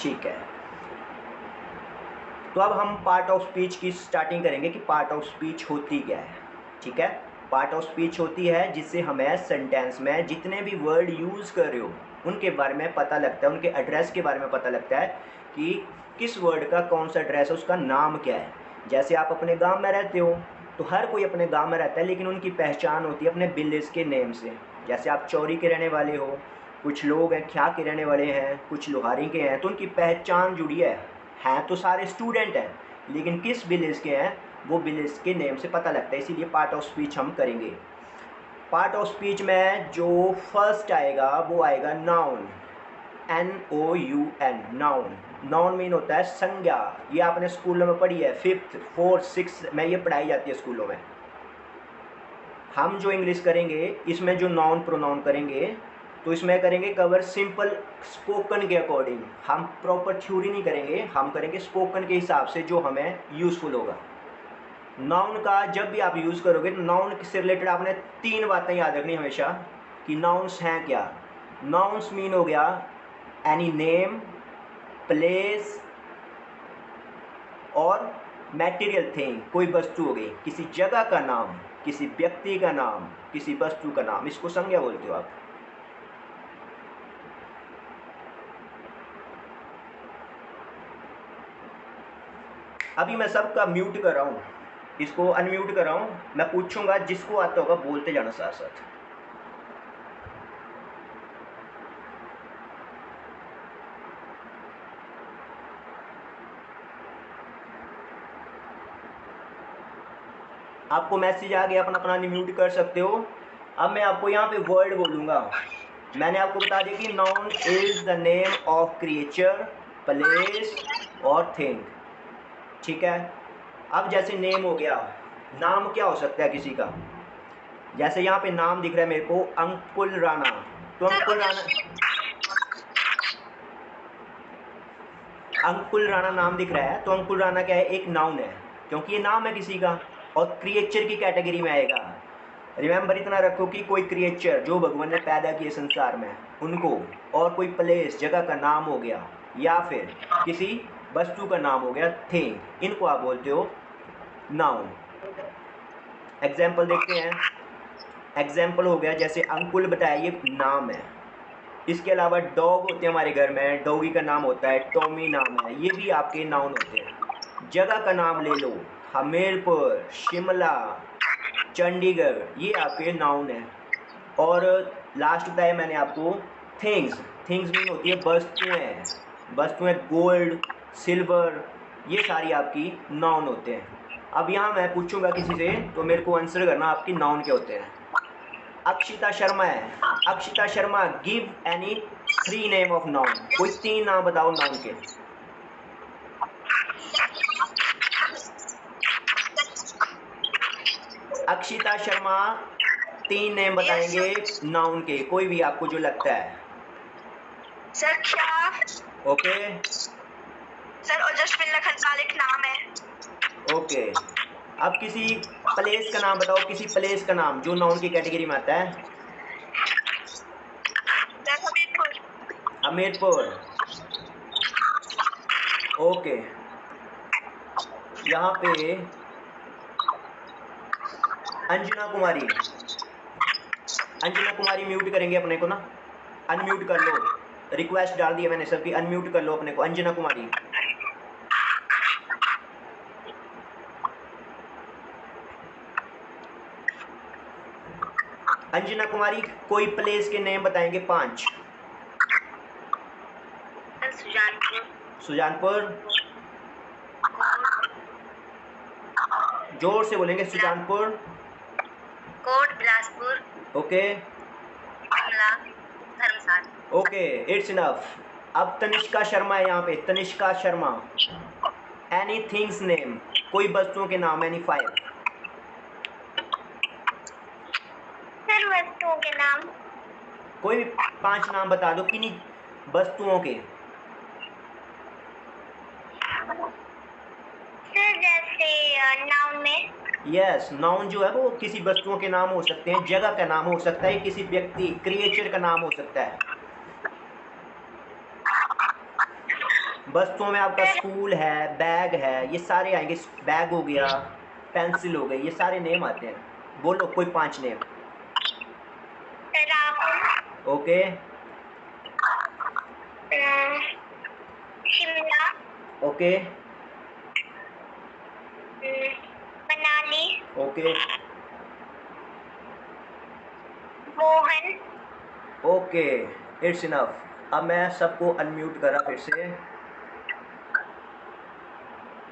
ठीक है, तो अब हम पार्ट ऑफ स्पीच की स्टार्टिंग करेंगे कि पार्ट ऑफ स्पीच होती क्या है। ठीक है, पार्ट ऑफ स्पीच होती है जिससे हमें सेंटेंस में जितने भी वर्ड यूज़ कर रहे हो उनके बारे में पता लगता है, उनके एड्रेस के बारे में पता लगता है कि किस वर्ड का कौन सा एड्रेस है, उसका नाम क्या है। जैसे आप अपने गांव में रहते हो तो हर कोई अपने गांव में रहता है, लेकिन उनकी पहचान होती है अपने विलेज के नेम से। जैसे आप चौरी के रहने वाले हो, कुछ लोग हैं ख्या के रहने वाले हैं, कुछ लोहारी के हैं, तो उनकी पहचान जुड़ी है तो सारे स्टूडेंट हैं, लेकिन किस विलेज के हैं वो विलेज के नेम से पता लगता है। इसीलिए पार्ट ऑफ स्पीच हम करेंगे। पार्ट ऑफ स्पीच में जो फर्स्ट आएगा वो आएगा noun, NOUN, noun. Noun mean होता है संज्ञा। ये आपने स्कूलों में पढ़ी है, 5th 4th 6th में ये पढ़ाई जाती है स्कूलों में। हम जो इंग्लिश करेंगे इसमें जो नाउन प्रोनाउन करेंगे तो इसमें करेंगे कवर सिंपल स्पोकन के अकॉर्डिंग। हम प्रॉपर थ्योरी नहीं करेंगे, हम करेंगे स्पोकन के हिसाब से जो हमें यूज़फुल होगा। नाउन का जब भी आप यूज़ करोगे तो नाउन से रिलेटेड आपने 3 बातें याद रखनी हमेशा कि नाउन्स हैं क्या। नाउन्स मीन हो गया एनी नेम, प्लेस और मैटेरियल थिंग, कोई वस्तु हो गई, किसी जगह का नाम, किसी व्यक्ति का नाम, किसी वस्तु का नाम, इसको संज्ञा बोलते हो आप। अभी मैं सबका म्यूट कर रहा हूँ, इसको अनम्यूट कर रहा हूँ। मैं पूछूंगा, जिसको आता होगा बोलते जाना साथ साथ। आपको मैसेज आ गया, अपना अपना अनम्यूट कर सकते हो। अब मैं आपको यहाँ पे वर्ड बोलूँगा। मैंने आपको बता दिया कि noun is the name of creature, place और थिंग। ठीक है, अब जैसे नेम हो गया, नाम क्या हो सकता है किसी का। जैसे यहाँ पे नाम दिख रहा है मेरे को अंकुल राणा, तो अंकुल राणा नाम दिख रहा है, तो अंकुल राणा क्या है, एक नाउन है क्योंकि ये नाम है किसी का, और क्रिएचर की कैटेगरी में आएगा। रिमेंबर इतना रखो कि कोई क्रिएचर जो भगवान ने पैदा किए संसार में उनको, और कोई प्लेस जगह का नाम हो गया, या फिर किसी वस्तु का नाम हो गया थिंग, इनको आप बोलते हो नाउन। एग्जाम्पल देखते हैं। एग्जाम्पल हो गया जैसे अंकुल बताया, ये नाम है। इसके अलावा डॉग होते हैं हमारे घर में, डॉगी का नाम होता है टॉमी नाम है, ये भी आपके नाउन होते हैं। जगह का नाम ले लो, हमीरपुर, शिमला, चंडीगढ़, ये आपके नाउन है। और लास्ट बताया मैंने आपको थिंग्स। थिंग्स मीन होती है वस्तुएं। वस्तुएं गोल्ड, सिल्वर, ये सारी आपकी नाउन होते हैं। अब यहाँ मैं पूछूंगा किसी से तो मेरे को आंसर करना आपकी नाउन क्या होते हैं। अक्षिता शर्मा है, Akshita Sharma give any 3 name of noun, कोई 3 नाम बताओ नाउन के। अक्षिता शर्मा 3 नेम बताएंगे नाउन के, कोई भी आपको जो लगता है। सर ओके सर, और जसमिन लखनपाल एक नाम है। ओके, अब किसी प्लेस का नाम बताओ, किसी प्लेस का नाम जो नाउन की कैटेगरी में आता है। हमीरपुर। ओके, यहाँ पे अंजना कुमारी, अंजना कुमारी म्यूट करेंगे अपने को ना, अनम्यूट कर लो, रिक्वेस्ट डाल दिया मैंने सबकी, अनम्यूट कर लो अपने को। अंजना कुमारी, अंजना कुमारी कोई प्लेस के नेम बताएंगे 5। सुजानपुर, सुजानपुर, जोर से बोलेंगे, Sujanpur. Kot, Bilaspur, okay Dharamshala. Okay, it's enough. अब तनिष्का शर्मा है यहाँ पे, Tanishka Sharma any things name, कोई वस्तुओं के नाम, एनी 5। सर वस्तुओं के नाम, कोई भी 5 नाम बता दो किन्हीं वस्तुओं के। सर जैसे नाउन में, यस, नाउन जो है वो किसी वस्तुओं के नाम हो सकते हैं, जगह का नाम हो सकता है, किसी व्यक्ति क्रिएचर का नाम हो सकता है। वस्तुओं में आपका स्कूल है, बैग है, ये सारे आएंगे। बैग हो गया, पेंसिल हो गई, ये सारे नेम आते हैं। बोलो कोई 5 name. Rahul, okay Shimla, okay Manali, okay Mohan. Okay, it's enough. अब मैं सबको अनम्यूट करा फिर से,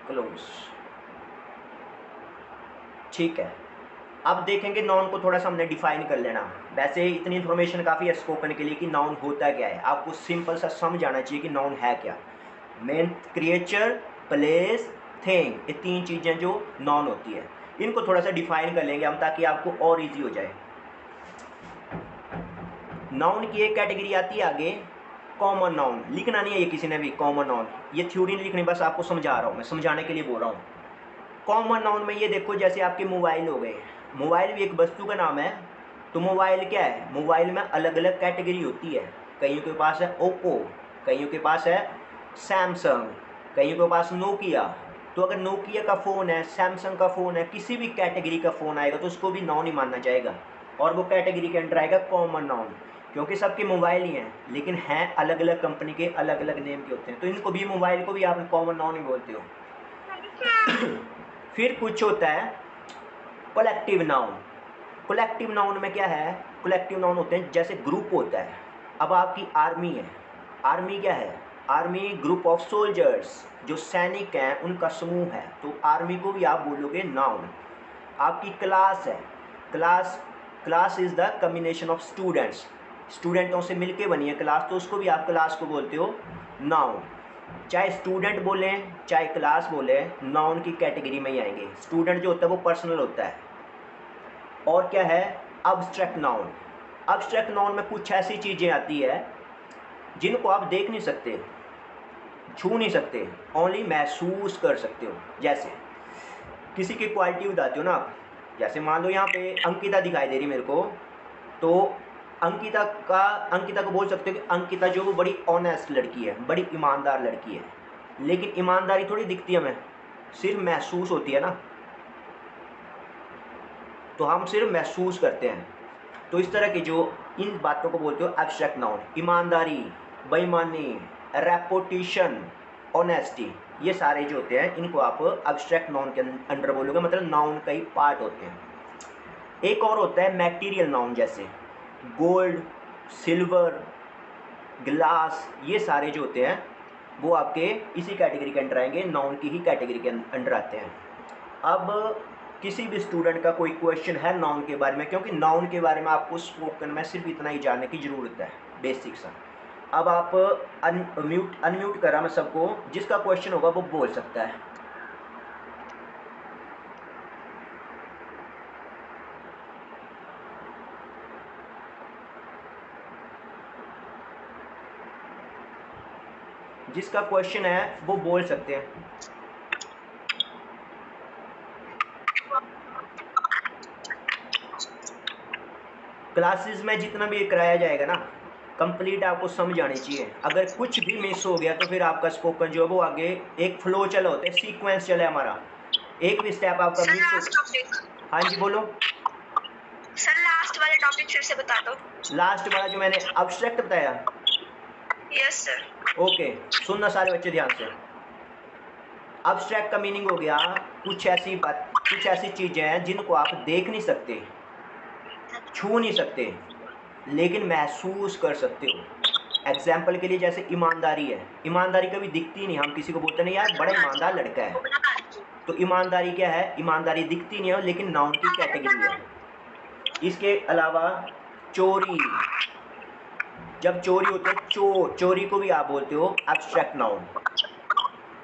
क्लोज। ठीक है, अब देखेंगे नाउन को थोड़ा सा हमने डिफाइन कर लेना। वैसे इतनी इन्फॉर्मेशन काफ़ी है स्पोकन के लिए कि नाउन होता क्या है। आपको सिंपल सा समझ आना चाहिए कि नाउन है क्या। मेन क्रिएचर, प्लेस, थिंग, ये 3 चीज़ें जो नाउन होती है, इनको थोड़ा सा डिफाइन कर लेंगे हम ताकि आपको और इजी हो जाए। नाउन की एक कैटेगरी आती है आगे, कॉमन नाउन। लिखना नहीं है ये किसी ने भी कॉमन नाउन, ये थ्योरी नहीं लिखनी, बस आपको समझा रहा हूँ, मैं समझाने के लिए बोल रहा हूँ। कॉमन नाउन में ये देखो, जैसे आपके मोबाइल हो गए, मोबाइल भी एक वस्तु का नाम है। तो मोबाइल क्या है, मोबाइल में अलग अलग कैटेगरी होती है। कईयों के पास है ओप्पो, कईयों के पास है सैमसंग, कईयों के पास नोकिया। तो अगर नोकिया का फ़ोन है, सैमसंग का फ़ोन है, किसी भी कैटेगरी का फ़ोन आएगा तो उसको भी नाउन ही मानना जाएगा, और वो कैटेगरी के अंडर आएगा कॉमन नाउन। क्योंकि सबके मोबाइल ही हैं, लेकिन हैं अलग अलग कंपनी के, अलग अलग नेम के होते हैं, तो इनको भी, मोबाइल को भी आप कॉमन नाउन ही बोलते हो। फिर कुछ होता है कलेक्टिव नाउन। कलेक्टिव नाउन में क्या है, कलेक्टिव नाउन होते हैं जैसे ग्रुप होता है। अब आपकी आर्मी है, आर्मी क्या है, आर्मी ग्रुप ऑफ सोल्जर्स, जो सैनिक हैं उनका समूह है, तो आर्मी को भी आप बोलोगे नाउन। आपकी क्लास है, class, class is the combination of students, स्टूडेंटों से मिलके बनी है क्लास, तो उसको भी आप क्लास को बोलते हो नाउन। चाहे स्टूडेंट बोलें चाहे क्लास बोलें, नाउन की कैटेगरी में ही आएंगे। स्टूडेंट जो होता है वो पर्सनल होता है। और क्या है, अब्स्ट्रैक्ट नाउन। अब्स्ट्रैक्ट नाउन में कुछ ऐसी चीज़ें आती है जिनको आप देख नहीं सकते, छू नहीं सकते, ओनली महसूस कर सकते हो। जैसे किसी की क्वालिटी बताते हो ना आप, जैसे मान लो यहाँ पे अंकिता दिखाई दे रही मेरे को, तो अंकिता का, अंकिता को बोल सकते हो कि अंकिता जो वो बड़ी ऑनेस्ट लड़की है, बड़ी ईमानदार लड़की है। लेकिन ईमानदारी थोड़ी दिखती है हमें, सिर्फ महसूस होती है ना, तो हम सिर्फ महसूस करते हैं। तो इस तरह की जो इन बातों को बोलते हो एब्स्ट्रैक्ट नाउन। ईमानदारी, बेईमानी, रेपुटेशन, ऑनेस्टी, ये सारे जो होते हैं इनको आप एब्स्ट्रैक्ट नाउन के अंडर बोलोगे, मतलब नाउन का ही पार्ट होते हैं। एक और होता है मैटेरियल नाउन, जैसे गोल्ड, सिल्वर, ग्लास, ये सारे जो होते हैं वो आपके इसी कैटेगरी के अंडर आएंगे, नाउन की ही कैटेगरी के अंडर आते हैं। अब किसी भी स्टूडेंट का कोई क्वेश्चन है नाउन के बारे में, क्योंकि नाउन के बारे में आपको स्पोकन में सिर्फ इतना ही जानने की ज़रूरत है, बेसिक सा। अब आप अनम्यूट करा मैं सबको, जिसका क्वेश्चन होगा वो बोल सकता है। जिसका क्वेश्चन है वो बोल सकते हैं। क्लासेस में जितना भी कराया जाएगा ना, कंप्लीट आपको समझ आनी चाहिए। अगर कुछ भी मिस हो गया तो फिर आपका स्पोकन जो है वो आगे एक फ्लो चला होता है, सीक्वेंस चला है हमारा, एक भी स्टेप आपका सर मिस हो। लास्ट टॉपिक, हाँ जी बोलो। सर लास्ट वाला टॉपिक फिर से बता दो। लास्ट वाला जो मैंने अब्स्ट्रैक्ट बताया, यस सर। ओके, सुनना सारे बच्चे ध्यान से। अब्स्ट्रैक्ट का मीनिंग हो गया कुछ ऐसी बात, कुछ ऐसी चीज़ें हैं जिनको आप देख नहीं सकते, छू नहीं सकते, लेकिन महसूस कर सकते हो। एग्जाम्पल के लिए जैसे ईमानदारी है, ईमानदारी कभी दिखती नहीं, हम किसी को बोलते नहीं यार बड़ा ईमानदार लड़का है, तो ईमानदारी क्या है, ईमानदारी दिखती नहीं है लेकिन नाउन की कैटेगरी है। इसके अलावा चोरी, जब चोरी होती है, चोरी को भी आप बोलते हो एब्स्ट्रैक्ट नाउन।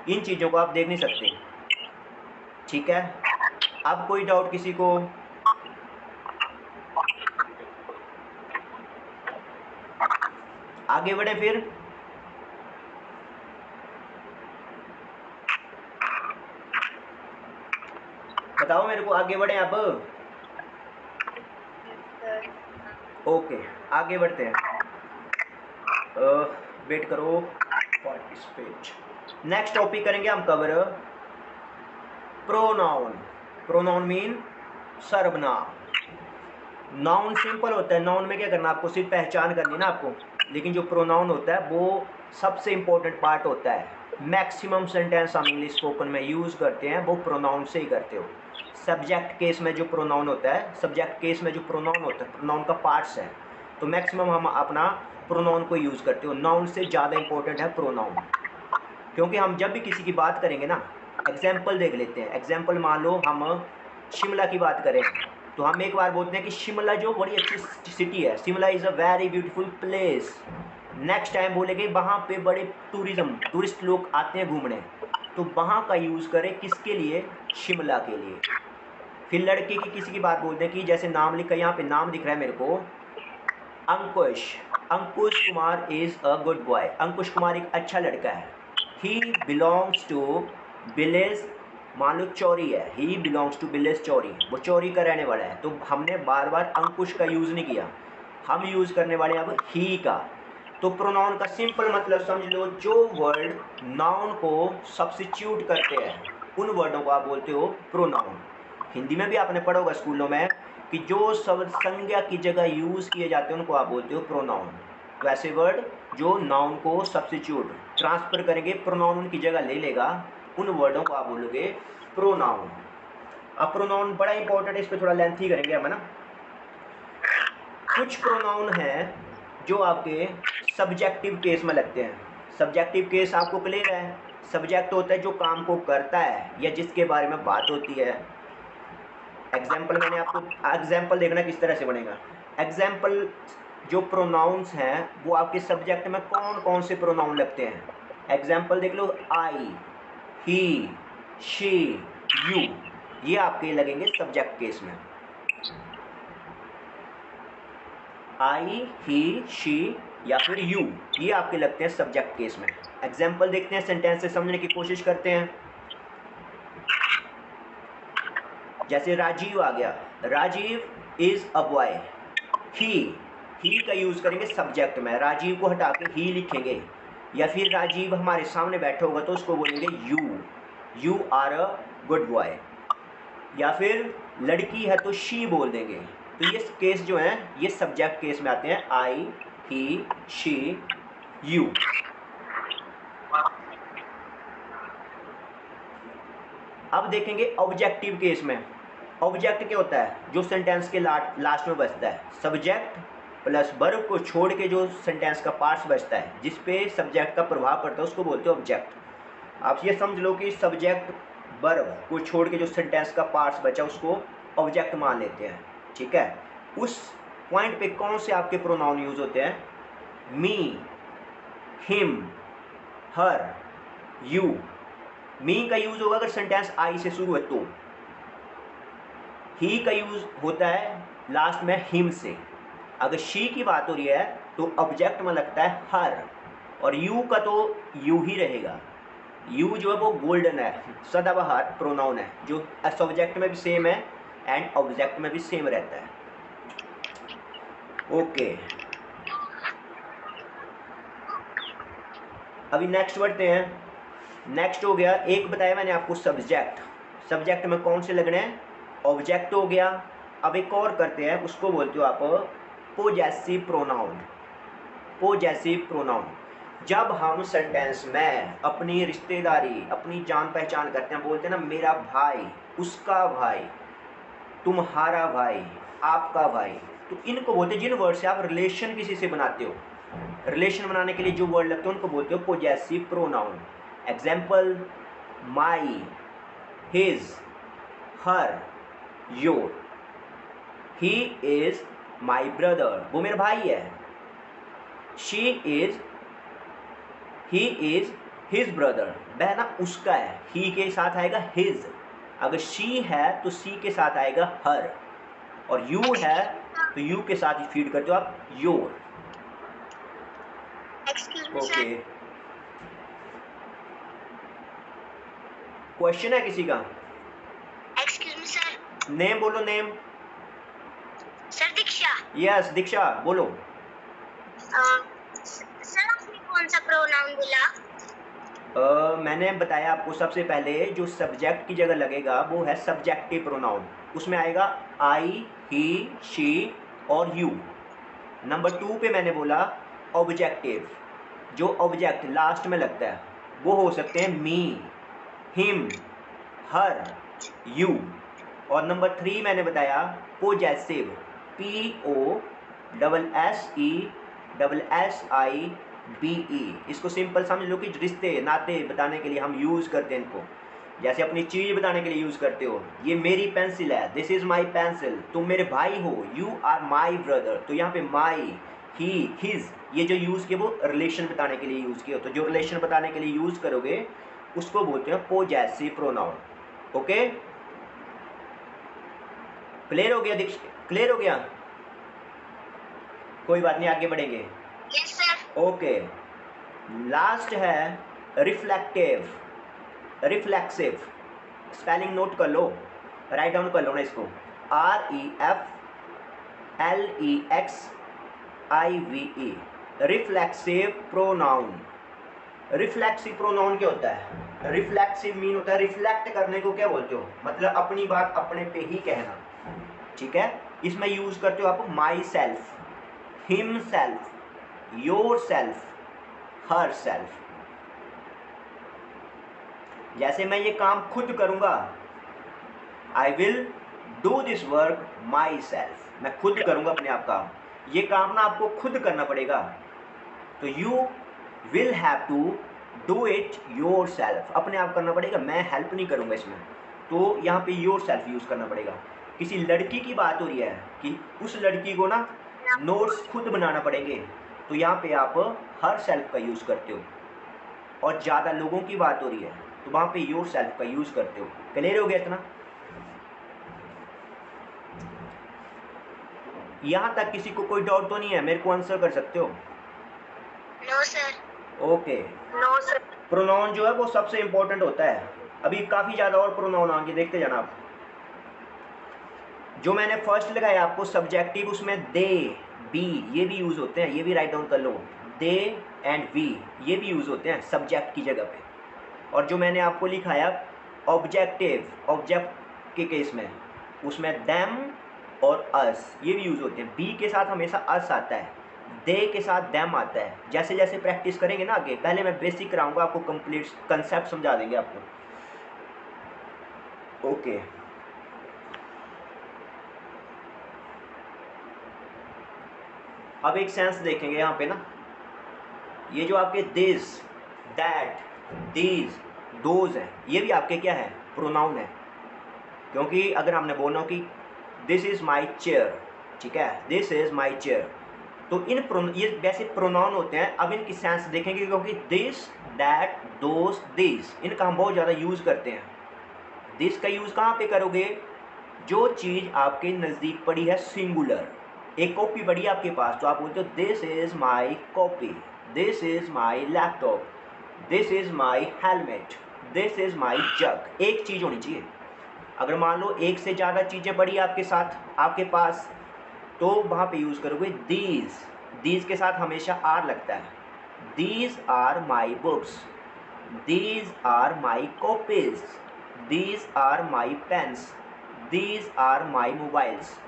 इन चीज़ों को आप देख नहीं सकते, ठीक है। अब कोई डाउट किसी को? आगे बढ़े फिर, बताओ मेरे को, आगे बढ़े अब। ओके आगे बढ़ते हैं, वेट करो, पार्टिसिपेट। नेक्स्ट टॉपिक करेंगे हम कवर प्रोनाउन। प्रोनाउन मीन सर्वनाम। नाउन सिंपल होता है, नाउन में क्या करना आपको, सिर्फ पहचान करनी ना आपको, लेकिन जो प्रोनाउन होता है वो सबसे इंपॉर्टेंट पार्ट होता है। मैक्सिमम सेंटेंस हम इंग्लिश स्पोकन में यूज़ करते हैं वो प्रोनाउन से ही करते हो। सब्जेक्ट केस में जो प्रोनाउन होता है, सब्जेक्ट केस में जो प्रोनाउन होता है, प्रोनाउन का पार्ट्स है, तो मैक्सिमम हम अपना प्रोनाउन को यूज़ करते हो। नाउन से ज़्यादा इंपॉर्टेंट है प्रोनाउन, क्योंकि हम जब भी किसी की बात करेंगे ना, एग्जाम्पल देख लेते हैं। एग्जाम्पल मान लो हम शिमला की बात करें, तो हम एक बार बोलते हैं कि शिमला जो बड़ी अच्छी सिटी है, Shimla is a very beautiful place. Next time बोलेंगे वहाँ पे बड़े टूरिस्ट लोग आते हैं घूमने, तो वहाँ का यूज़ करें किसके लिए, शिमला के लिए। फिर लड़के की किसी की बात बोलते हैं कि जैसे नाम लिखा, यहाँ पे नाम दिख रहा है मेरे को, Ankush. Ankush Kumar is a good boy. Ankush Kumar एक अच्छा लड़का है। ही बिलोंग्स टू विलेज, मान लो चौरी है, he belongs to village Chauri, वो चौरी का रहने वाला है। तो हमने बार बार अंकुश का यूज़ नहीं किया, हम यूज़ करने वाले हैं अब ही का। तो प्रोनाउन का सिंपल मतलब समझ लो, जो वर्ड नाउन को सब्स्टिट्यूट करते हैं उन वर्डों को आप बोलते हो प्रोनाउन। हिंदी में भी आपने पढ़ा होगा स्कूलों में कि जो सब संज्ञा की जगह यूज़ किए जाते हैं उनको आप बोलते हो प्रोनाउन। तो ऐसे वर्ड जो नाउन को सब्स्टिट्यूट ट्रांसफर करेंगे, प्रोनाउन उनकी जगह ले लेगा, उन वर्डों को आप बोलोगे प्रोनाउन। अब प्रोनाउन बड़ा इंपॉर्टेंट है, इस पर थोड़ा लेंथी करेंगे हम, है ना। कुछ प्रोनाउन हैं जो आपके सब्जेक्टिव केस में लगते हैं। सब्जेक्टिव केस आपको क्लियर है, सब्जेक्ट होता है जो काम को करता है या जिसके बारे में बात होती है। एग्जाम्पल मैंने आपको, एग्जाम्पल देखना किस तरह से बनेगा। एग्जाम्पल जो प्रोनाउंस हैं वो आपके सब्जेक्ट में कौन कौन से प्रोनाउन लगते हैं। एग्जाम्पल देख लो, आई, ही, शी, यू, ये आपके लगेंगे सब्जेक्ट केस में। आई, ही, शी या फिर यू, ये आपके लगते हैं सब्जेक्ट केस में। एग्जाम्पल देखते हैं, सेंटेंस से समझने की कोशिश करते हैं। जैसे राजीव आ गया, राजीव इज अ बॉय। ही का यूज करेंगे सब्जेक्ट में, राजीव को हटा के ही लिखेंगे। या फिर राजीव हमारे सामने बैठा होगा तो उसको बोलेंगे you are a good boy. या फिर लड़की है तो शी बोल देंगे। तो ये केस जो है ये सब्जेक्ट केस में आते हैं, आई, ही, शी, यू। अब देखेंगे ऑब्जेक्टिव केस में। ऑब्जेक्ट क्या होता है, जो सेंटेंस के लास्ट में बचता है। सब्जेक्ट प्लस वर्ब को छोड़ के जो सेंटेंस का पार्ट्स बचता है, जिस पे सब्जेक्ट का प्रभाव पड़ता है, उसको बोलते हैं ऑब्जेक्ट। आप ये समझ लो कि सब्जेक्ट वर्ब को छोड़ के जो सेंटेंस का पार्ट्स बचा उसको ऑब्जेक्ट मान लेते हैं, ठीक है। उस पॉइंट पे कौन से आपके प्रोनाउन यूज होते हैं, मी, हिम, हर, यू। मी का यूज होगा अगर सेंटेंस आई से शुरू है तो। ही का यूज होता है लास्ट में हिम से। अगर शी की बात हो रही है तो ऑब्जेक्ट में लगता है हर। और यू का तो यू ही रहेगा। यू जो है वो गोल्डन है, सदाबहार प्रोनाउन है, जो सब्जेक्ट में भी सेम है एंड ऑब्जेक्ट में भी सेम रहता है। ओके, अभी नेक्स्ट बढ़ते हैं। नेक्स्ट हो गया, एक बताया मैंने आपको सब्जेक्ट। सब्जेक्ट में कौन से लगने हैं, ऑब्जेक्ट हो गया। अब एक और करते हैं, उसको बोलते हो आप पोजेसिव प्रोनाउन। पोजेसिव प्रोनाउन, जब हम सेंटेंस में अपनी रिश्तेदारी, अपनी जान पहचान करते हैं, बोलते हैं ना मेरा भाई, उसका भाई, तुम्हारा भाई, आपका भाई, तो इनको बोलते हैं जिन वर्ड से आप रिलेशन किसी से बनाते हो। रिलेशन बनाने के लिए जो वर्ड लगते हैं उनको बोलते हो possessive pronoun. Example, my, his, her, your. He is my brother, वो मेरा भाई है। She is, he is his brother, वह ना उसका है। ही के साथ आएगा हिज। अगर शी है तो सी के साथ आएगा हर। और यू है तो यू के साथ ही फीड करते हो आप योर। ओके, क्वेश्चन है किसी का? Excuse me sir. नेम बोलो, नेम। सर दीक्षा। यस दीक्षा बोलो। सर आपने कौन सा प्रोनाउन बोला? मैंने बताया आपको सबसे पहले जो सब्जेक्ट की जगह लगेगा वो है सब्जेक्टिव प्रोनाउन, उसमें आएगा आई, ही, शी और यू। नंबर 2 पे मैंने बोला ऑब्जेक्टिव, जो ऑब्जेक्ट लास्ट में लगता है वो हो सकते हैं मी, हिम, हर, यू। और नंबर 3 मैंने बताया पोजेसिव, POSSESSIBE। इसको सिंपल समझ लो कि रिश्ते नाते बताने के लिए हम यूज़ करते हैं इनको, जैसे अपनी चीज़ बताने के लिए यूज़ करते हो। ये मेरी पेंसिल है, दिस इज़ माई पेंसिल। तुम मेरे भाई हो, यू आर माई ब्रदर। तो यहाँ पे माई, ही, हिज, ये जो यूज़ किए वो रिलेशन बताने के लिए यूज़ किए हो। तो जो रिलेशन बताने के लिए यूज़ करोगे उसको बोलते हैं पोजेसिव प्रोनाउन। ओके, क्लियर हो गया? क्लियर हो गया? कोई बात नहीं, आगे बढ़ेंगे। Yes sir. ओके, लास्ट है रिफ्लेक्टिव, रिफ्लेक्सिव। स्पेलिंग नोट कर लो, राइट डाउन कर लो ना इसको, REFLEXIVE, reflexive pronoun. Reflexive pronoun क्या होता है? रिफ्लेक्सिव मीन होता है रिफ्लेक्ट करने को क्या बोलते हो, मतलब अपनी बात अपने पे ही कहना। ठीक है, इसमें यूज करते हो आप my self, him self, your self, her self. जैसे मैं ये काम खुद करूंगा, I will do this work my self, मैं खुद करूंगा अपने आप काम। ये काम ना आपको खुद करना पड़ेगा, तो you will have to do it your self, अपने आप करना पड़ेगा, मैं हेल्प नहीं करूंगा इसमें। तो यहाँ पे योर सेल्फ यूज़ करना पड़ेगा। किसी लड़की की बात हो रही है कि उस लड़की को ना नोट्स खुद बनाना पड़ेंगे, तो यहाँ पे आप हर सेल्फ का यूज़ करते हो। और ज़्यादा लोगों की बात हो रही है तो वहाँ पे योर सेल्फ का यूज़ करते हो। क्लियर हो गया इतना? यहाँ तक किसी को कोई डाउट तो नहीं है? मेरे को आंसर कर सकते हो? No sir. Okay, no sir. Pronoun जो है वो सबसे इंपॉर्टेंट होता है। अभी काफ़ी ज़्यादा और प्रोनाउन आगे देखते जाना आप। जो मैंने फर्स्ट लगाया आपको सब्जेक्टिव, उसमें दे, बी, ये भी यूज़ होते हैं, ये भी राइट डाउन कर लो। दे एंड वी ये भी यूज़ होते हैं सब्जेक्ट की जगह पे। और जो मैंने आपको लिखाया ऑब्जेक्टिव, ऑब्जेक्ट के केस में, उसमें देम और अस ये भी यूज़ होते हैं। बी के साथ हमेशा अस आता है, दे के साथ देम आता है। जैसे जैसे प्रैक्टिस करेंगे ना आगे, पहले मैं बेसिक कराऊंगा आपको, कंप्लीट कंसेप्ट समझा देंगे आपको। ओके, अब एक सेंस देखेंगे यहाँ पे ना, ये जो आपके दिस, दैट, दीज, दोज हैं, ये भी आपके क्या है? प्रोनाउन है। क्योंकि अगर हमने बोला कि दिस इज़ माई चेयर, ठीक है, दिस इज़ माई चेयर, तो ये वैसे प्रोनाउन होते हैं। अब इनकी सेंस देखेंगे, क्योंकि दिस, दैट, दोज, दिस, इनका हम बहुत ज़्यादा यूज़ करते हैं। दिस का यूज़ कहाँ पे करोगे? जो चीज़ आपके नज़दीक पड़ी है, सिंगुलर। एक कॉपी पड़ी है आपके पास, तो आप बोलते हो this is my copy, this is my laptop, this is my helmet, this is my jug. एक चीज़ होनी चाहिए। अगर मान लो एक से ज़्यादा चीज़ें पड़ी आपके साथ, आपके पास, तो वहाँ पे यूज़ करोगे दीज। दीज के साथ हमेशा आर लगता है। These are my books, these are my copies, these are my pens, these are my mobiles.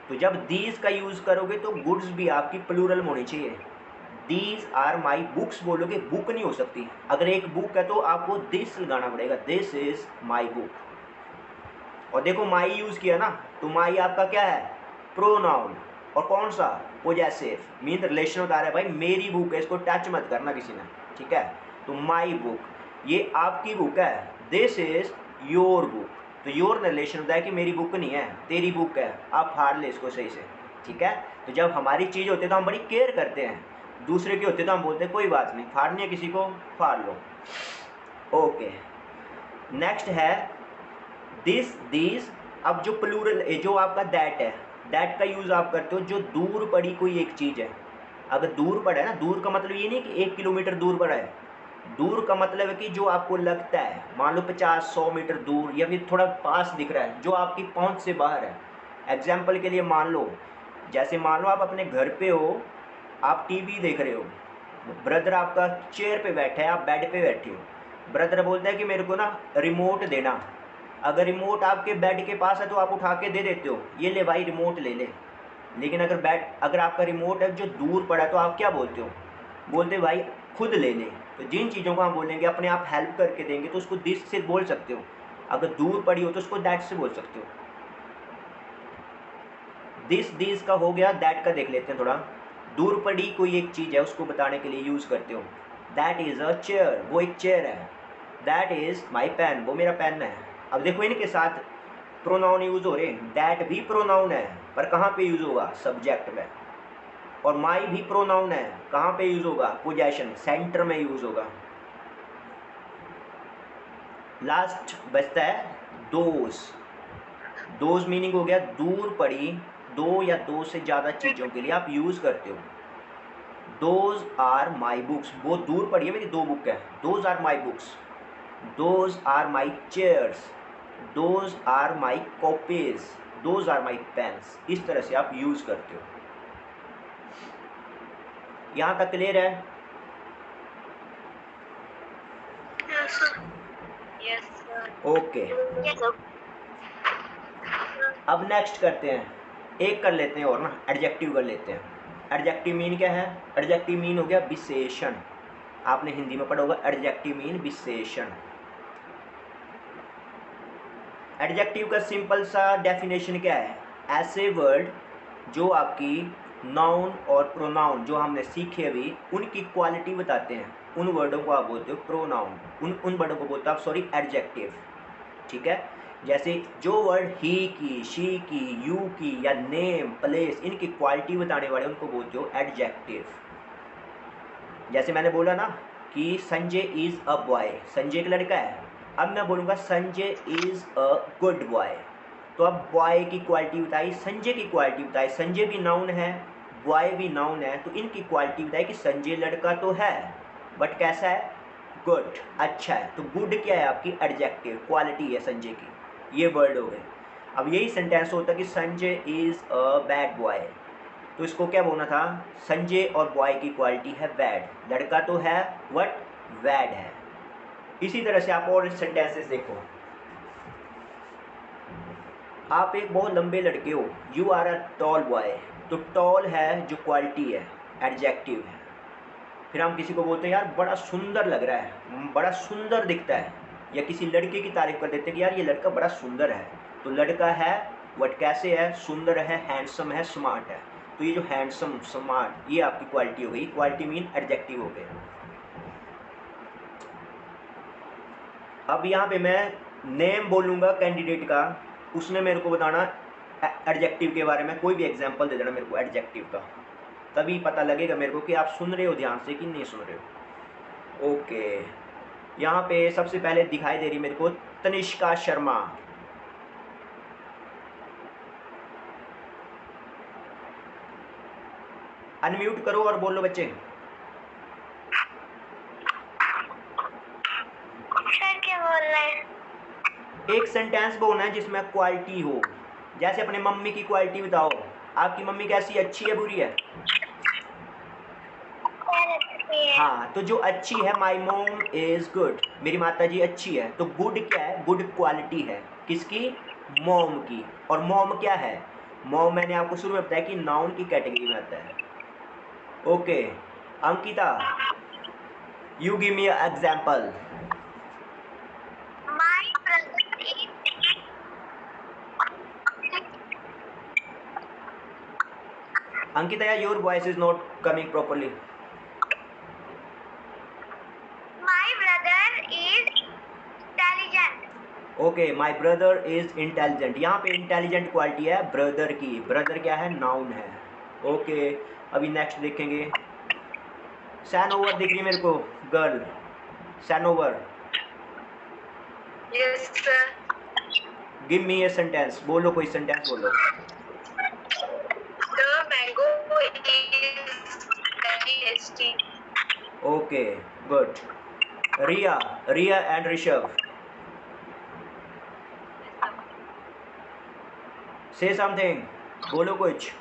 तो जब दीज का यूज़ करोगे तो गुड्स भी आपकी प्लूरल में होनी चाहिए। दीज आर माई बुक्स बोलोगे, बुक नहीं हो सकती। अगर एक बुक है तो आपको दिस लगाना पड़ेगा, दिस इज माई बुक। और देखो माई यूज़ किया ना, तो माई आपका क्या है? प्रोनाउन। और कौन सा? पोजेसिव, मीन रिलेशन बता रहा है, भाई मेरी बुक है, इसको टच मत करना किसी ने, ठीक है। तो माई बुक, ये आपकी बुक है, दिस इज योर बुक। तो योर रिलेशन होता है कि मेरी बुक नहीं है, तेरी बुक है, आप फाड़ ले इसको सही से, ठीक है। तो जब हमारी चीज़ होती है तो हम बड़ी केयर करते हैं, दूसरे की होती है तो हम बोलते हैं कोई बात नहीं, फाड़नी है किसी को, फाड़ लो। ओके, नेक्स्ट है दिस, दीज। अब जो प्लूरल, जो आपका दैट है, दैट का यूज़ आप करते हो जो दूर पड़ी कोई एक चीज़ है। अगर दूर पड़ा है ना, दूर का मतलब ये नहीं कि 1 किलोमीटर दूर पड़ा है, दूर का मतलब है कि जो आपको लगता है, मान लो 50-100 मीटर दूर, या फिर थोड़ा पास दिख रहा है, जो आपकी पहुंच से बाहर है। एग्जाम्पल के लिए मान लो, जैसे मान लो आप अपने घर पे हो, आप टीवी देख रहे हो, ब्रदर आपका चेयर पे बैठा है, आप बेड पे बैठे हो, ब्रदर बोलता है कि मेरे को ना रिमोट देना। अगर रिमोट आपके बेड के पास है तो आप उठा के दे देते हो, ये ले भाई रिमोट ले ले। लेकिन अगर आपका रिमोट है जो दूर पड़ा है तो आप क्या बोलते हो? बोलते भाई खुद ले ले। तो जिन चीज़ों को हम बोलेंगे अपने आप हेल्प करके देंगे तो उसको दिस से बोल सकते हो, अगर दूर पड़ी हो तो उसको दैट से बोल सकते हो। दिस का हो गया, दैट का देख लेते हैं थोड़ा। दूर पड़ी कोई एक चीज़ है उसको बताने के लिए यूज़ करते हो। दैट इज़ अ चेयर, वो एक चेयर है। दैट इज़ माई पेन, वो मेरा पेन है। अब देखो इनके साथ प्रोनाउन यूज़ हो रहे हैं। दैट भी प्रोनाउन है पर कहाँ पे यूज़ होगा? सब्जेक्ट में। और माई भी प्रोनाउन है, कहाँ पे यूज़ होगा? पोजेशन, सेंटर में यूज़ होगा। लास्ट बचता है दोज। दोज मीनिंग हो गया दूर पड़ी, दो या दो से ज़्यादा चीज़ों के लिए आप यूज़ करते हो। दोज आर माई बुक्स, वो दूर पड़ी है मेरी दो बुक है। Those are my books, those are my chairs, those are my copies, those are my pens. इस तरह से आप यूज़ करते हो। यहाँ तक क्लियर है? Yes, sir. Okay. Yes, sir. अब नेक्स्ट करते हैं, एक कर लेते हैं और ना, एडजेक्टिव कर लेते हैं। एडजेक्टिव मीन क्या है? एडजेक्टिव मीन हो गया विशेषण। आपने हिंदी में पढ़ा होगा एडजेक्टिव मीन विशेषण। एडजेक्टिव का सिंपल सा डेफिनेशन क्या है? ऐसे वर्ड जो आपकी नाउन और प्रोनाउन जो हमने सीखे अभी उनकी क्वालिटी बताते हैं, उन वर्डों को आप बोलते हो प्रोनाउन। उन वर्डों को बोलते हो आप सॉरी एडजेक्टिव। ठीक है? जैसे जो वर्ड ही की, शी की, यू की या नेम, प्लेस, इनकी क्वालिटी बताने वाले उनको बोलते हो एडजेक्टिव। जैसे मैंने बोला ना कि Sanjay is a boy, Sanjay एक लड़का है। अब मैं बोलूँगा Sanjay is a good boy, तो अब बॉय की क्वालिटी बताई, संजय की क्वालिटी बताई। संजय भी नाउन है, बॉय भी नाउन है, तो इनकी क्वालिटी बताई कि संजय लड़का तो है बट कैसा है? गुड, अच्छा है। तो गुड क्या है? आपकी एडजेक्टिव क्वालिटी है संजय की। ये वर्ड हो गए। अब यही सेंटेंस होता कि Sanjay is a bad boy, तो इसको क्या बोलना था? संजय और बॉय की क्वालिटी है बैड, लड़का तो है वट बैड है। इसी तरह से आप और सेंटेंसेस देखो। आप एक बहुत लंबे लड़के हो, you are a tall boy, तो टॉल है जो क्वालिटी है, एडजेक्टिव है। फिर हम किसी को बोलते हैं यार बड़ा सुंदर लग रहा है, बड़ा सुंदर दिखता है, या किसी लड़के की तारीफ कर देते हैं कि यार ये लड़का बड़ा सुंदर है, तो लड़का है वट कैसे है? सुंदर है, हैंडसम है, स्मार्ट है। तो ये जो हैंडसम, स्मार्ट, ये आपकी क्वालिटी हो गई। क्वालिटी मीन एडजेक्टिव हो गए। अब यहाँ पे मैं नेम बोलूँगा कैंडिडेट का, उसने मेरे को बताना एडजेक्टिव के बारे में, कोई भी एग्जांपल दे देना मेरे को एडजेक्टिव का, तभी पता लगेगा मेरे को कि आप सुन रहे हो ध्यान से कि नहीं सुन रहे हो। ओके, यहाँ पे सबसे पहले दिखाई दे रही मेरे को तनिष्का शर्मा। अनम्यूट करो और बोलो बच्चे। सर क्या बोल रहे हैं? एक सेंटेंस बोलना है जिसमें क्वालिटी हो। जैसे अपने मम्मी की क्वालिटी बताओ, आपकी मम्मी कैसी, अच्छी है बुरी है? हाँ, तो जो अच्छी है, माई मोम इज गुड, मेरी माता जी अच्छी है। तो गुड क्या है? गुड क्वालिटी है किसकी? मॉम की। और मॉम क्या है? मॉम मैंने आपको शुरू में बताया कि नाउन की कैटेगरी में आता है। Okay, Ankita you give me example. My brother is Ankita your voice is not coming properly. my brother is intelligent. Okay, my brother is intelligent. यहाँ पे इंटेलिजेंट क्वालिटी है ब्रदर की। ब्रदर क्या है? नाउन है। ओके, अभी नेक्स्ट देखेंगे। सैनोवर दिख रही है मेरे को, girl, Sanovar. Yes, sir. Give me a sentence, बोलो कोई सेंटेंस बोलो। The mango is very tasty. Okay, good. Riya, Riya and Rishabh, say something, बोलो कुछ।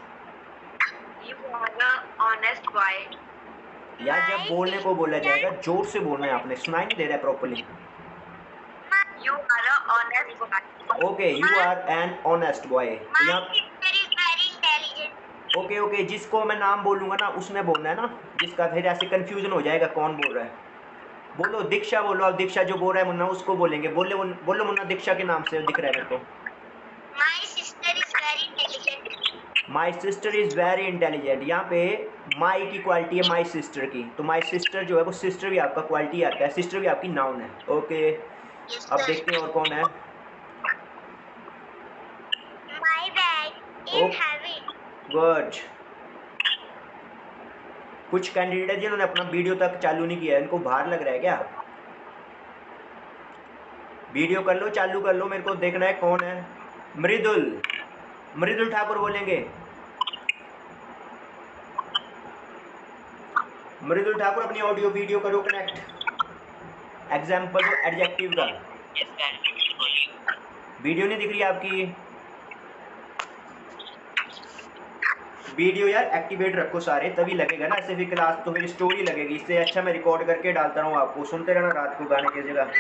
You are a honest boy. या जब बोलने को बोला जाएगा जोर से बोलना है आपने, सुनाई नहीं दे रहा है properly. You are a honest boy. Okay, you are an honest boy. My यहाँ sister is very intelligent. Okay okay, जिसको मैं नाम बोलूँगा ना उसमें बोलना है ना, जिसका फिर ऐसे कंफ्यूजन हो जाएगा कौन बोल रहा है। बोलो दीक्षा, बोलो अब दीक्षा जो बोल रहा है मुन्ना उसको बोलेंगे। बोलो मुन्ना दीक्षा के नाम से दिख रहा है मेरे को। My sister is very intelligent. My sister is very intelligent. यहाँ पे माई की क्वालिटी है माई सिस्टर की, तो माई सिस्टर जो है वो सिस्टर भी आपका क्वालिटी आता है, सिस्टर भी आपकी नाउन है। ओके, Yes, अब sir. देखते हैं और कौन है। My bag Oh. is heavy. Good. कुछ कैंडिडेट है जिन्होंने अपना वीडियो तक चालू नहीं किया है, इनको बाहर लग रहा है क्या? वीडियो कर लो, चालू कर लो, मेरे को देखना है कौन है। मृदुल, मृदुल ठाकुर बोलेंगे। मृदुल ठाकुर अपनी ऑडियो वीडियो करो कनेक्ट। एग्जाम्पल दो एडजेक्टिव का। वीडियो नहीं दिख रही आपकी? वीडियो यार एक्टिवेट रखो सारे, तभी लगेगा ना, ऐसे भी क्लास तो फिर स्टोरी लगेगी। इससे अच्छा मैं रिकॉर्ड करके डालता हूँ, आपको सुनते रहना रात को गाने की जगह।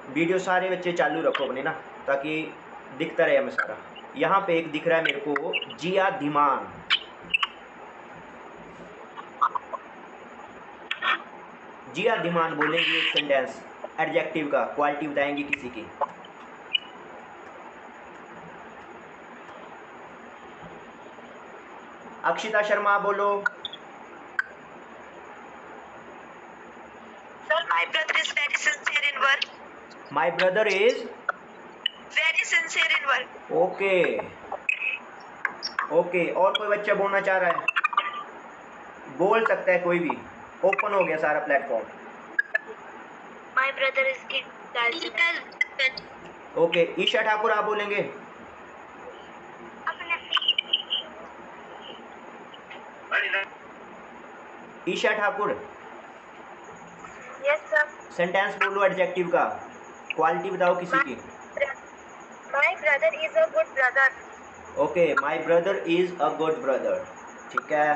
वीडियो सारे बच्चे चालू रखो अपने ना, ताकि दिखता रहे हमें सारा। यहाँ पे एक दिख रहा है मेरे को, जिया धीमान। जिया धीमान बोलेंगे एक सेंटेंस एडजेक्टिव का, क्वालिटी बताएंगे किसी की। अक्षिता शर्मा बोलो। Sir, my brother is very sincere in work. My brother is Very sincere in work. Okay okay. और कोई बच्चा बोलना चाह रहा है? बोल सकता है कोई भी, ओपन हो गया सारा platform. My brother is intelligent. Okay, Isha Thakur आप बोलेंगे। Isha Thakur Yes, sir. Sentence बोलो एडजेक्टिव का, क्वालिटी बताओ किसी की। My brother is a good brother. Okay, my brother is a good brother. ठीक है,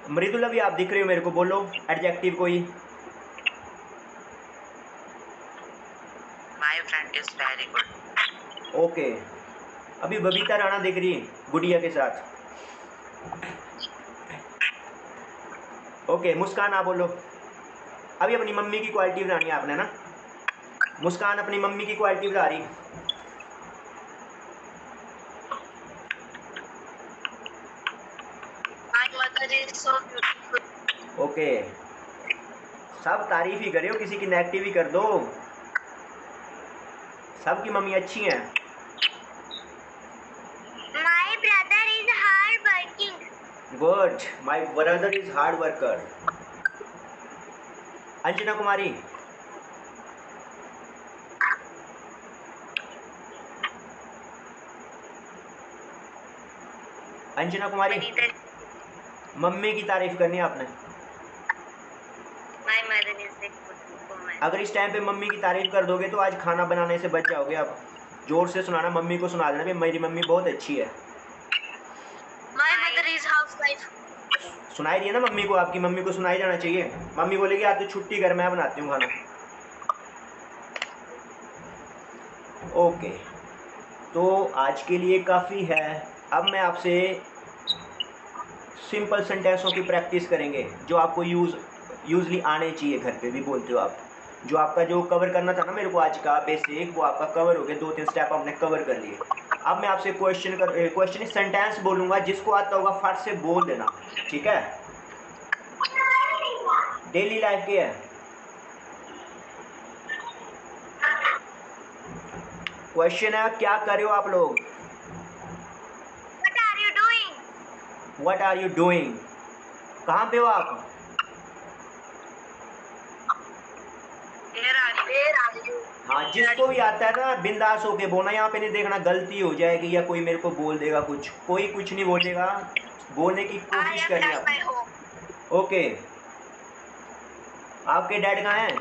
मृदुला भी आप दिख रहे हो मेरे को, बोलो एडजेक्टिव कोई। My friend is very good. Okay, अभी बबीता राणा दिख रही है गुड़िया के साथ। ओके, मुस्कान आप बोलो। अभी अपनी मम्मी की क्वालिटी बतानी है आपने ना, मुस्कान अपनी मम्मी की क्वालिटी बता रही। My mother is so beautiful. Okay, सब तारीफ ही करे हो, किसी की नेगेटिव ही कर दो। सबकी मम्मी अच्छी हैं। My brother is hard working. Good, my brother is hard worker. Anjana Kumari, Anjana Kumari, mummy की तारीफ करनी है आपने। My mother is a good woman. अगर इस टाइम पे मम्मी की तारीफ कर दोगे तो आज खाना बनाने से बच जाओगे आप। जोर से सुनाना, मम्मी को सुना देना भी मेरी मम्मी बहुत अच्छी है। My mother is housewife. सुनाई दिया ना मम्मी को, आपकी मम्मी को सुनाई जाना चाहिए। मम्मी बोलेगी आज तो छुट्टी कर, मैं बनाती हूँ खाना। ओके, तो आज के लिए काफ़ी है। अब मैं आपसे सिंपल सेंटेंसों की प्रैक्टिस करेंगे जो आपको यूजली आने चाहिए, घर पे भी बोलते हो आप। जो आपका जो कवर करना था ना मेरे को आज का बेसिक, वो आपका कवर हो गया, 2-3 स्टेप आपने कवर कर लिए। अब मैं आपसे क्वेश्चन सेंटेंस बोलूँगा, जिसको आता होगा फट से बोल देना, ठीक है? डेली लाइफ के है क्वेश्चन है, क्या कर रहे हो आप लोग? What are you doing? What are you doing? कहाँ पे हो आप? Where are you? हाँ, जिसको भी आता है ना बिंदास होके बोलना, यहाँ पे नहीं देखना गलती हो जाएगी या कोई मेरे को बोल देगा कुछ, कोई कुछ नहीं बोलेगा, बोलने की I कोशिश am करनी at आप। my home. ओके, आपके डैड कहाँ हैं?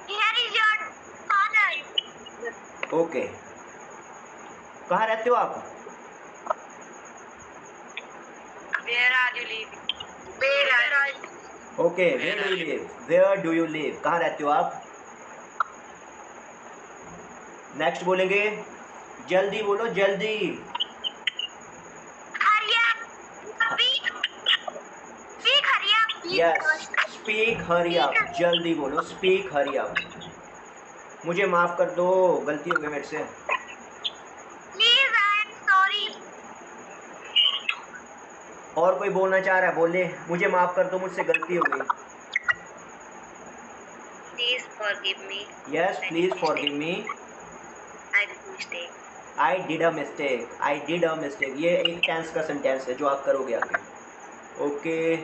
Here is your father. Okay, कहाँ रहते हो आप? Where are you living? Where are you? Okay, where do you live? Where do you live? कहाँ रहते हो आप? नेक्स्ट बोलेंगे, जल्दी बोलो, जल्दी। Hurry up. Speak. Speak, hurry up. Yes, speak hurry up, जल्दी बोलो, स्पीक हरी अप। मुझे माफ़ कर दो, गलती हो गई मेरे से। Please, I am sorry. और कोई बोलना चाह रहा है, बोले, मुझे माफ़ कर दो, मुझसे गलती हो गई। Please forgive me. Yes, please forgive me. I did mistake. I did a mistake, I did a mistake, ये एक टेंस का सेंटेंस है जो आप करोगे आगे। ओके,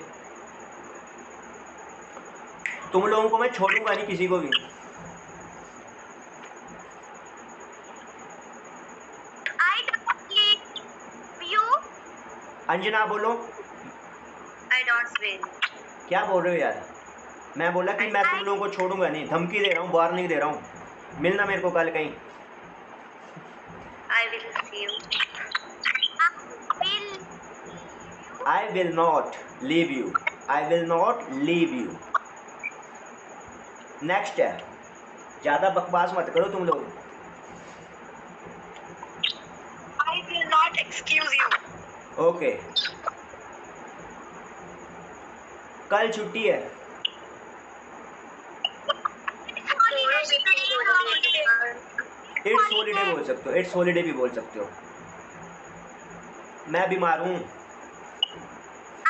तुम लोगों को मैं छोड़ूंगा नहीं, किसी को भी। I don't leave you. Anjana बोलो। I don't swim. क्या बोल रहे हो यार? मैं बोला कि मैं तुम लोगों को छोड़ूंगा नहीं, धमकी दे रहा हूँ, वार्निंग दे रहा हूँ। मिलना मेरे को कल कहीं। I will see you. I will not leave you. I will not leave you. Next है, ज़्यादा बकवास मत करो तुम लोग। I will not excuse you. Okay, कल छुट्टी है। इट्स हॉलीडे बोल सकते हो, इट्स हॉलीडे भी बोल सकते हो। मैं बीमार हूँ।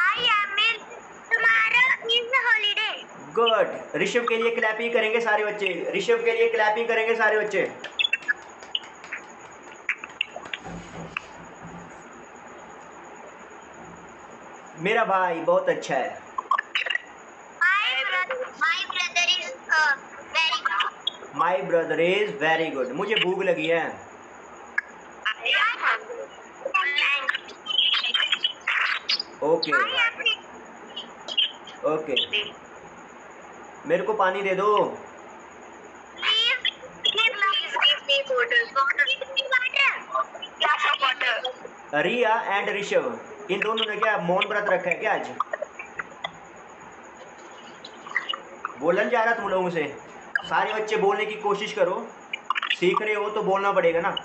I am ill. Tomorrow is a holiday. Good. Rishabh के लिए क्लैपिंग करेंगे सारे बच्चे, ऋषभ के लिए क्लैपिंग करेंगे सारे बच्चे। मेरा भाई बहुत अच्छा है। My brother is my brother is very good. Very good. मुझे भूख लगी है। I am hungry. Okay I am okay, मेरे को पानी दे दो। Please give me water. Glass of water. Riya and Rishabh, इन दोनों ने क्या मौन व्रत रखा है क्या आज? बोलन जा रहा तुम लोगों से? सारे बच्चे बोलने की कोशिश करो, सीख रहे हो तो बोलना पड़ेगा ना।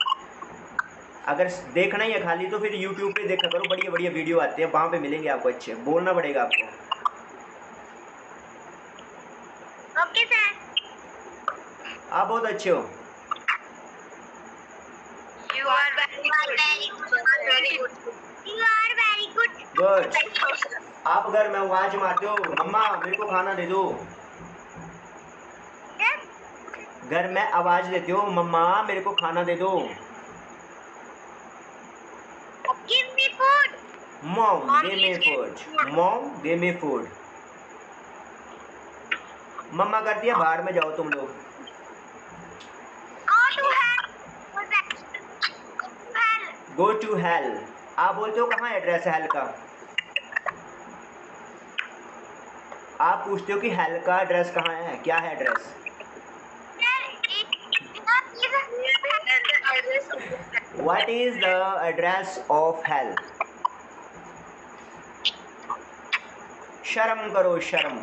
अगर देखना ही है खाली तो फिर YouTube पे देखा करो, बढ़िया बढ़िया वीडियो आते हैं, वहाँ पे मिलेंगे आपको अच्छे। बोलना पड़ेगा आपको। Okay, sir. आप बहुत अच्छे हो। You are very good. You are very good. Good. आप अगर मैं आवाज मारते हो, मम्मा मेरे को खाना दे दो, Yes. घर में आवाज देते हो, मम्मा मेरे को खाना दे दो, Give me food. Mom Mom, give me please give food, me food. Mom give me food. मम्मा करती है बाहर में जाओ तुम लोग। Go to hell. What's that? Hell. Go to hell. आप बोलते हो कहाँ एड्रेस है हेल का? आप पूछते हो कि हेल का एड्रेस कहाँ है, क्या है address? What is the address of hell? शर्म करो, शर्म।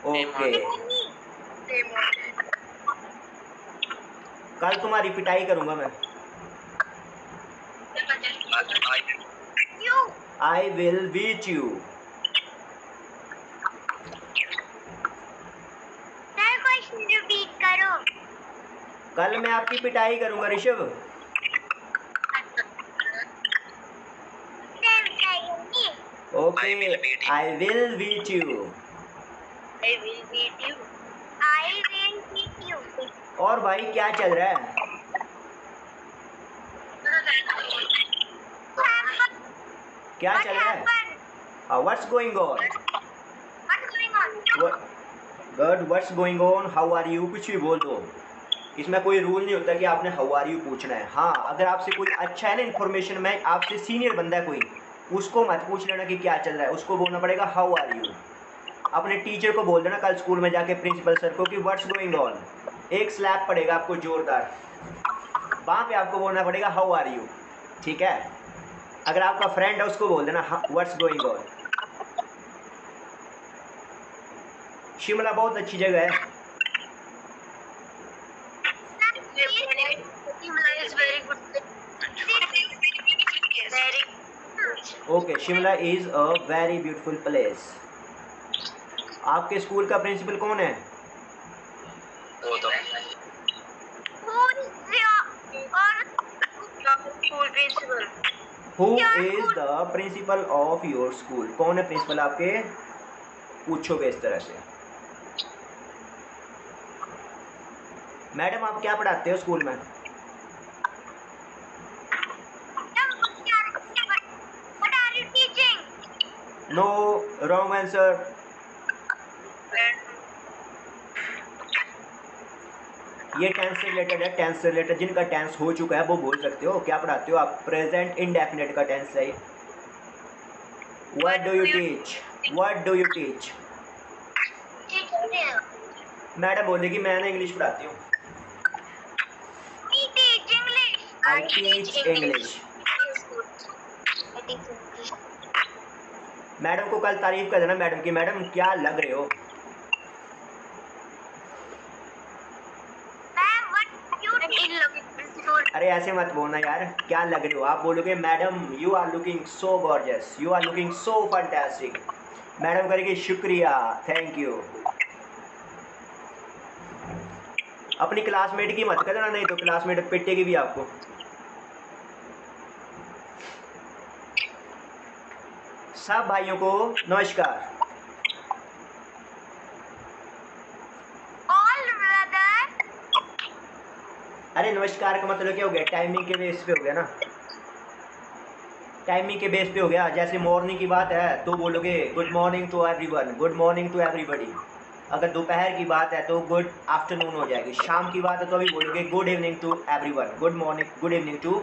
ओके, कल तुम्हारी पिटाई करूंगा मैं। I will beat you. कल मैं आपकी पिटाई करूंगा Rishabh. Okay, I will beat you. और भाई क्या चल रहा है? क्या चल रहा है? What's going on? Good, what's going on, how are you, कुछ भी बोल दो। इसमें कोई रूल नहीं होता कि आपने हाउ आर यू पूछना है। हाँ, अगर आपसे कोई अच्छा है ना इन्फॉर्मेशन में, आपसे सीनियर बंदा है कोई, उसको मत पूछ लेना कि क्या चल रहा है, उसको बोलना पड़ेगा हाउ आर यू। अपने टीचर को बोल देना कल स्कूल में जाके, प्रिंसिपल सर को, कि व्हाट्स गोइंग ऑन। एक स्लैप पड़ेगा आपको जोरदार, वहां पे आपको बोलना पड़ेगा हाउ आर यू, ठीक है। अगर आपका फ्रेंड है उसको बोल देना व्हाट्स गोइंग ऑन। शिमला बहुत अच्छी जगह है। Okay, Shimla is a very beautiful place. आपके स्कूल का प्रिंसिपल कौन है? Who is the principle of your school? कौन है प्रिंसिपल आपके? पूछोगे इस तरह से। मैडम आप क्या पढ़ाते हो स्कूल में? No, wrong answer. ये टेंस से रिलेटेड है, टेंस से रिलेटेड। जिनका टेंस हो चुका है वो बोल सकते हो। क्या पढ़ाते हो आप? प्रेजेंट इंडेफिनिट का टेंस है। What do you teach? What do you teach? Madam बोलेगी मैं ना इंग्लिश पढ़ाती हूँ। I teach English. मैडम को कल तारीफ कर देना मैडम की, मैडम क्या लग रहे हो। अरे ऐसे मत बोलना यार, क्या लग रहे हो। आप बोलोगे madam you are looking so gorgeous, you are looking so fantastic. Madam करेगी शुक्रिया, थैंक यू। अपनी क्लासमेट की मत करना, नहीं तो क्लासमेट पिटेगी भी आपको। सब भाइयों को नमस्कार। अरे नमस्कार का मतलब क्या हो गया? टाइमिंग के बेस पे हो गया ना, टाइमिंग के बेस पे हो गया। जैसे मॉर्निंग की बात है तो बोलोगे good morning to everyone, good morning to everybody. अगर दोपहर की बात है तो गुड आफ्टरनून हो जाएगी। शाम की बात है तो अभी बोलोगे good evening to everyone, good morning, good evening to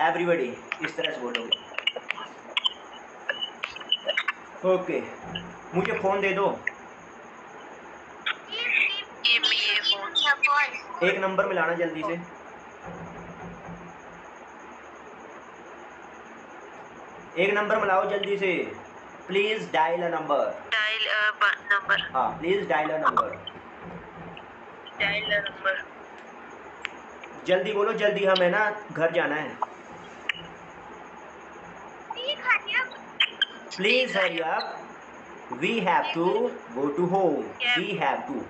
everybody, इस तरह से बोलोगे। ओके, मुझे फ़ोन दे दो। एक नंबर मिलाना जल्दी से। एक नंबर मिलाओ जल्दी से। Please dial a number. Number. हाँ, प्लीज डायल अ नंबर। जल्दी बोलो, जल्दी, हमें ना घर जाना है। Please hurry up, we have to go to home. We have to,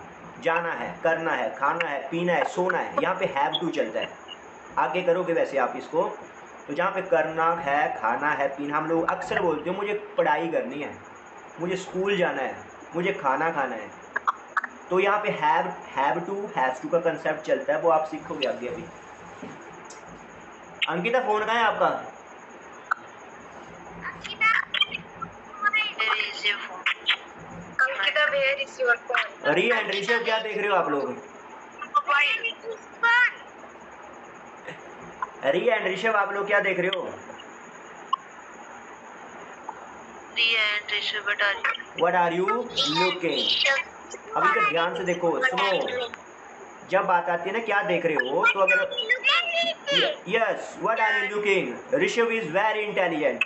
जाना है, करना है, खाना है, पीना है, सोना है। यहाँ पे हैव टू चलता है। आगे करोगे वैसे आप इसको, तो जहाँ पे करना है, खाना है, पीना, हम लोग अक्सर बोलते हो मुझे पढ़ाई करनी है, मुझे स्कूल जाना है, मुझे खाना खाना है। तो यहाँ पे हैव टू का कंसेप्ट चलता है, वो आप सीखोगे आगे अभी। अंकिता फोन कहाँ है आपका? रिया एंड ऋषभ क्या देख रहे हो आप लोग? रिया एंड ऋषभ आप लोग क्या देख रहे हो? What are you looking? अभी तो ध्यान से देखो, सुनो। जब बात आती है ना क्या देख रहे हो, तो अगर yes, what are you looking? Rishabh is very intelligent.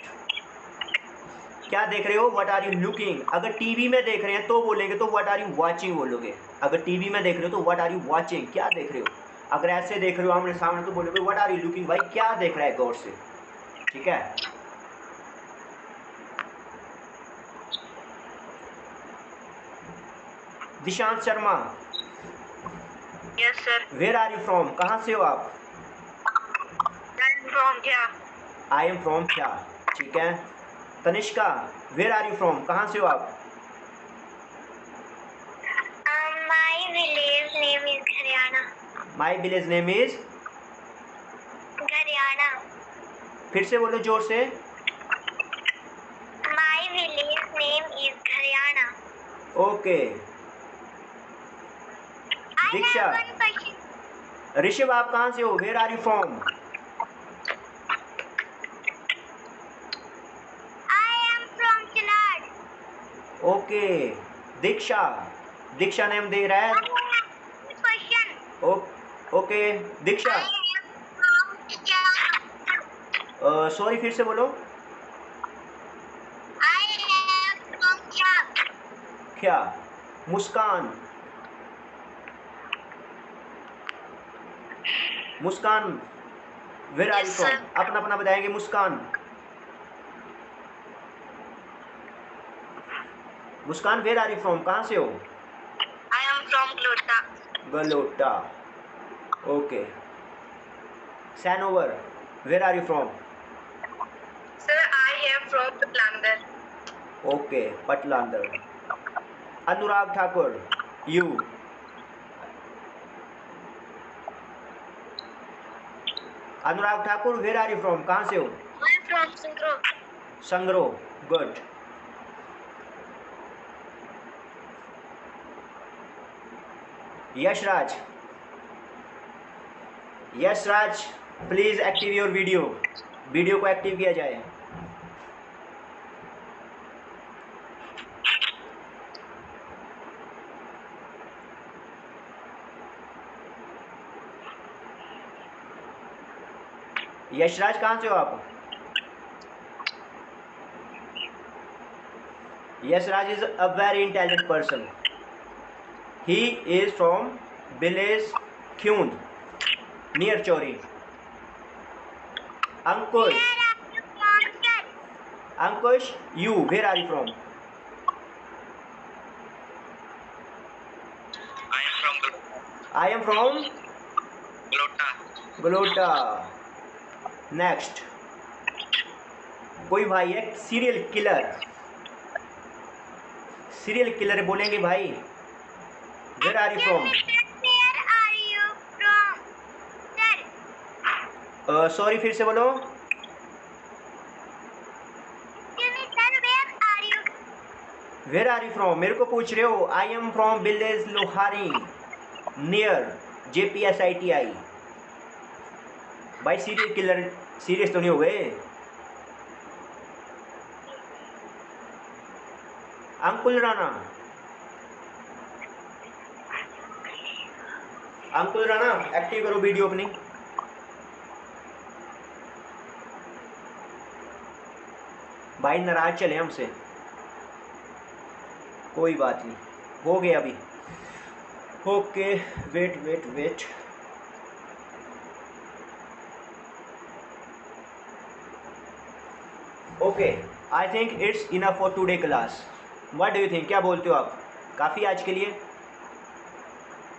क्या देख रहे हो? What are you looking. अगर टीवी में देख रहे हैं तो बोलेंगे तो व्हाट आर यू वाचिंग बोलोगे। अगर टीवी में देख रहे हो तो व्हाट आर यू वाचिंग, क्या देख रहे हो। अगर ऐसे देख रहे हो आमने सामने तो बोलोगे व्हाट आर यू लुकिंग, भाई क्या देख रहा है गौर से, ठीक है। Dishant Sharma, yes sir. Where are you from? कहाँ से हो आप? फ्रॉम क्या? आई एम फ्रॉम क्या, ठीक है। Tanishka, where are you from? कहाँ से हो आप? My village name is Haryana. My village name is Haryana. फिर से बोलो जोर से। My village name is Haryana. Okay. Diksha, Rishabh आप कहाँ से हो? Where are you from? I am from Chinad. Okay. Diksha, Diksha name दे रहा है। Question. Okay Diksha, I am from Chak. Sorry फिर से बोलो। I am from Chak. क्या? Muskan, Muskan where are you Yes, from? sir. अपना अपना बताएंगे। Muskan, Muskan where are you from? कहाँ से हो? I am from Glota. Galota, okay. Sanovar where are you from? Sir, I am from Putlander. Okay Patlander. Anurag Thakur, you? Anurag Thakur where are you from? कहाँ से हो? I am from Singro. Sangro, good. Yashraj, Yashraj please active your video, video को active किया जाए। यशराज कहाँ से हो आप? Yashraj is a very intelligent person. He is from village Khyund near Chauri. Ankush, Where are you from, sir? Ankush you where are you from? I am from I am from Glota. Galota. Next, कोई भाई है सीरियल किलर, सीरियल किलर बोलेंगे भाई। Where are you from? Where are you from, sir? Sorry फिर से बोलो। Tell me, sir, where are you? Where are you from मेरे को पूछ रहे हो? आई am from village Lohari near JPSITI। भाई सीरियल किलर सीरियस तो नहीं हो गए? अंकुल राणा, अंकुल राणा एक्टिव करो वीडियो अपनी। भाई नाराज चले हमसे, कोई बात नहीं, हो गया अभी। Okay wait wait wait, okay I think it's enough for today class. What do you think? क्या बोलते हो आप? काफ़ी आज के लिए?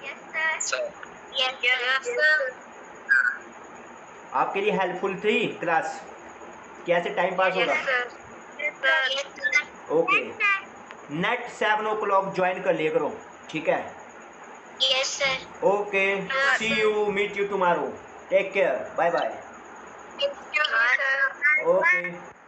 Yes, sir. Sir. Yes, sir. आपके लिए हेल्पफुल थी क्लास? कैसे टाइम पास होगा? Yes, sir. Yes, sir. Okay, Yes, sir. Net 7 o'clock join कर लिया करो, ठीक है? Yes, sir. Okay, see you, meet you tomorrow, take care, bye bye. Thank you, sir. Okay.